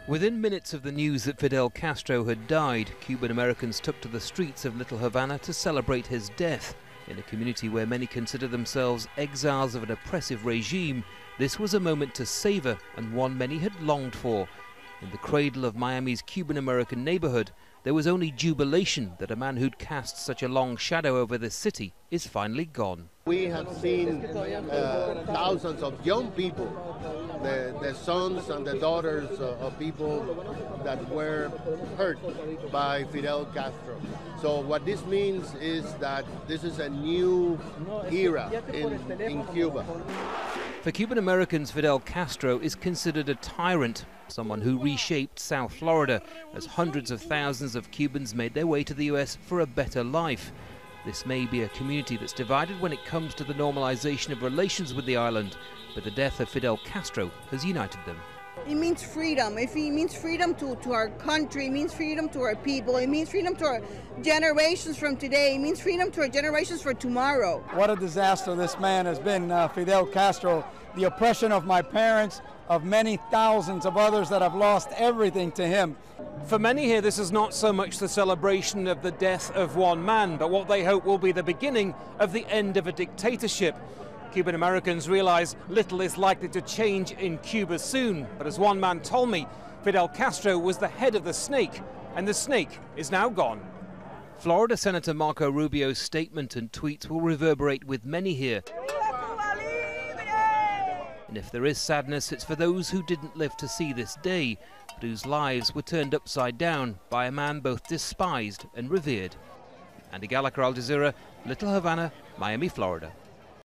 Within minutes of the news that Fidel Castro had died, Cuban Americans took to the streets of Little Havana to celebrate his death. In a community where many consider themselves exiles of an oppressive regime, this was a moment to savor and one many had longed for. In the cradle of Miami's Cuban American neighborhood, there was only jubilation that a man who'd cast such a long shadow over this city is finally gone. We have seen thousands of young people, the sons and the daughters of people that were hurt by Fidel Castro. So what this means is that this is a new era in Cuba. For Cuban Americans, Fidel Castro is considered a tyrant, someone who reshaped South Florida as hundreds of thousands of Cubans made their way to the US for a better life. This may be a community that's divided when it comes to the normalization of relations with the island, but the death of Fidel Castro has united them. It means freedom. If it means freedom to our country, it means freedom to our people, it means freedom to our generations from today, it means freedom to our generations for tomorrow. What a disaster this man has been, Fidel Castro. The oppression of my parents, of many thousands of others that have lost everything to him. For many here, this is not so much the celebration of the death of one man, but what they hope will be the beginning of the end of a dictatorship. Cuban Americans realize little is likely to change in Cuba soon, but as one man told me, Fidel Castro was the head of the snake, and the snake is now gone. Florida Senator Marco Rubio's statement and tweets will reverberate with many here. And if there is sadness, it's for those who didn't live to see this day, but whose lives were turned upside down by a man both despised and revered. Andy Gallagher, Al Jazeera, Little Havana, Miami, Florida.